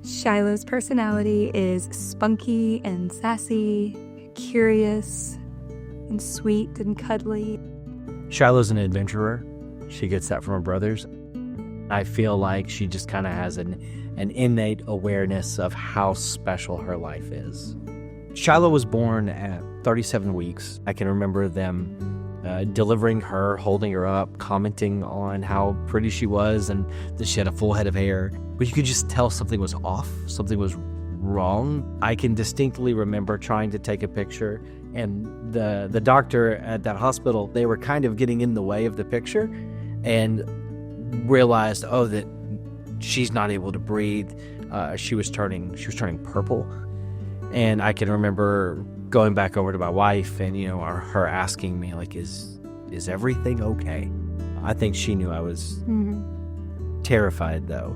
Shiloh's personality is spunky and sassy, curious and sweet and cuddly. Shiloh's an adventurer. She gets that from her brothers. I feel like she just kind of has an innate awareness of how special her life is. Shiloh was born at 37 weeks. I can remember them delivering her, holding her up, commenting on how pretty she was and that she had a full head of hair. But you could just tell something was off, something was wrong. I can distinctly remember trying to take a picture, and the doctor at that hospital, they were kind of getting in the way of the picture and realized, that she's not able to breathe. She was turning purple. And I can remember going back over to my wife and, her asking me, like, is everything okay? I think she knew I was terrified, though.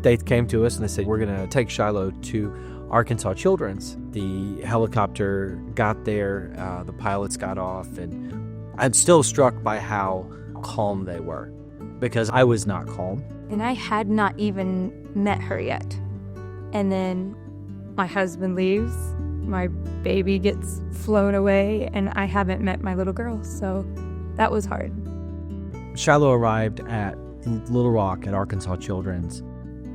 They came to us and they said, we're going to take Shiloh to Arkansas Children's. The helicopter got there, the pilots got off, and I'm still struck by how calm they were, because I was not calm. And I had not even met her yet. And then my husband leaves, my baby gets flown away, and I haven't met my little girl, so that was hard. Shiloh arrived in Little Rock at Arkansas Children's.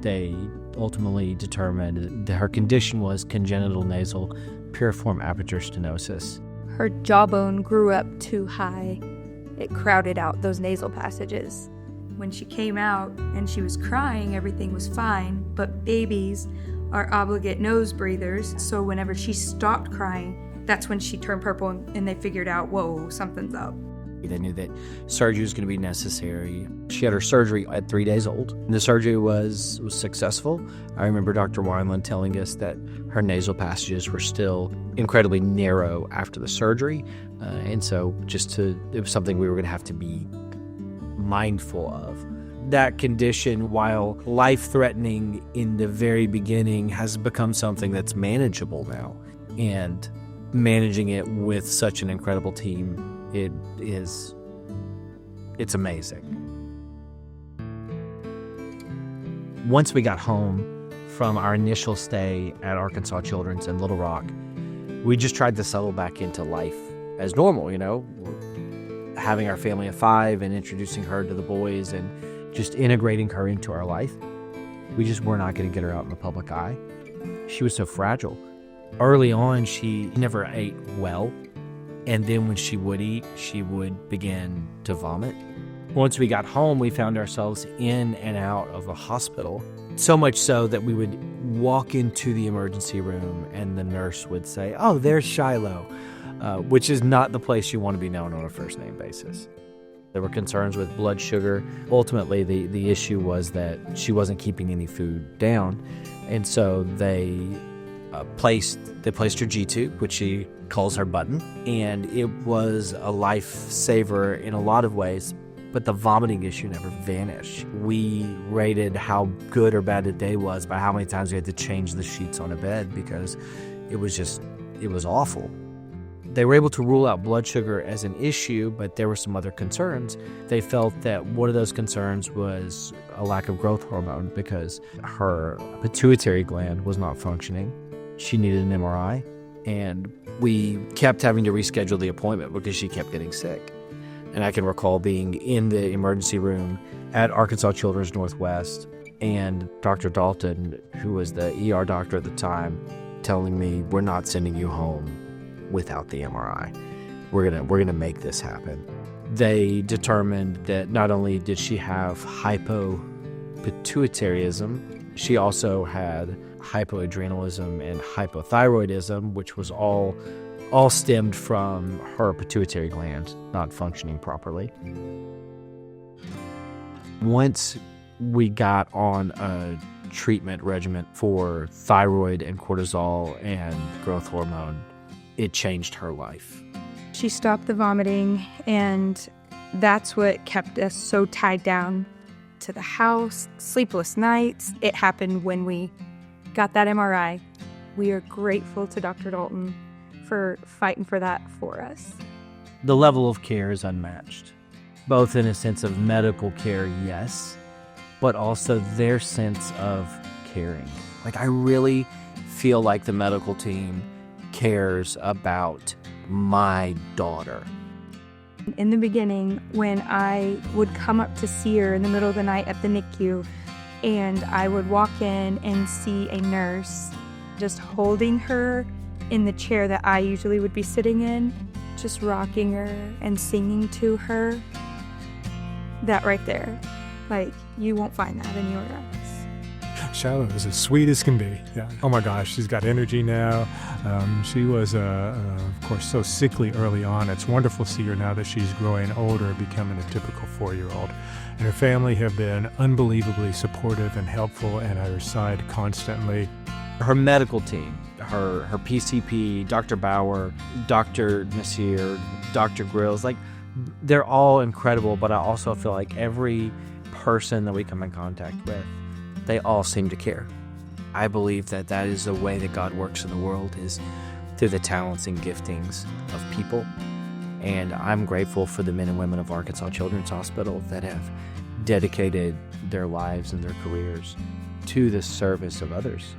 They ultimately determined that her condition was congenital nasal pyriform aperture stenosis. Her jawbone grew up too high. It crowded out those nasal passages. When she came out and she was crying, everything was fine, but babies are obligate nose breathers, so whenever she stopped crying, that's when she turned purple, and they figured out, whoa, something's up. They knew that surgery was going to be necessary. She had her surgery at 3 days old, and the surgery was successful. I remember Dr. Wineland telling us that her nasal passages were still incredibly narrow after the surgery, and so it was something we were going to have to be mindful of. That condition, while life-threatening in the very beginning, has become something that's manageable now. And managing it with such an incredible team, it's amazing. Once we got home from our initial stay at Arkansas Children's in Little Rock, we just tried to settle back into life as normal, having our family of 5 and introducing her to the boys and just integrating her into our life. We just were not going to get her out in the public eye. She was so fragile. Early on, she never ate well, and then when she would eat, she would begin to vomit. Once we got home, we found ourselves in and out of a hospital, so much so that we would walk into the emergency room and the nurse would say, "Oh, there's Shiloh," which is not the place you want to be known on a first-name basis. There were concerns with blood sugar. Ultimately, the issue was that she wasn't keeping any food down, and so they placed her G-tube, which she calls her button, and it was a lifesaver in a lot of ways, but the vomiting issue never vanished. We rated how good or bad the day was by how many times we had to change the sheets on a bed, because it was awful. They were able to rule out blood sugar as an issue, but there were some other concerns. They felt that one of those concerns was a lack of growth hormone, because her pituitary gland was not functioning. She needed an MRI, and we kept having to reschedule the appointment because she kept getting sick. And I can recall being in the emergency room at Arkansas Children's Northwest, and Dr. Dalton, who was the ER doctor at the time, telling me, "We're not sending you home without the MRI. We're gonna make this happen." They determined that not only did she have Hypopituitarism, she also had Hypoadrenalism and Hypothyroidism, which was all stemmed from her pituitary gland not functioning properly. Once we got on a treatment regimen for thyroid and cortisol and growth hormone, it changed her life. She stopped the vomiting, and that's what kept us so tied down to the house, sleepless nights. It happened when we got that MRI. We are grateful to Dr. Dalton for fighting for that for us. The level of care is unmatched, both in a sense of medical care, yes, but also their sense of caring. Like, I really feel like the medical team cares about my daughter. In the beginning, when I would come up to see her in the middle of the night at the NICU, and I would walk in and see a nurse just holding her in the chair that I usually would be sitting in, just rocking her and singing to her. That right there, like, you won't find that anywhere else. Shiloh is as sweet as can be. Yeah. Oh my gosh, she's got energy now. She was, of course, so sickly early on. It's wonderful to see her now that she's growing older, becoming a typical 4-year-old. And her family have been unbelievably supportive and helpful and at her side constantly. Her medical team, her PCP, Dr. Bauer, Dr. Nasir, Dr. Grills, like, they're all incredible, but I also feel like every person that we come in contact with, they all seem to care. I believe that that is the way that God works in the world, is through the talents and giftings of people. And I'm grateful for the men and women of Arkansas Children's Hospital that have dedicated their lives and their careers to the service of others.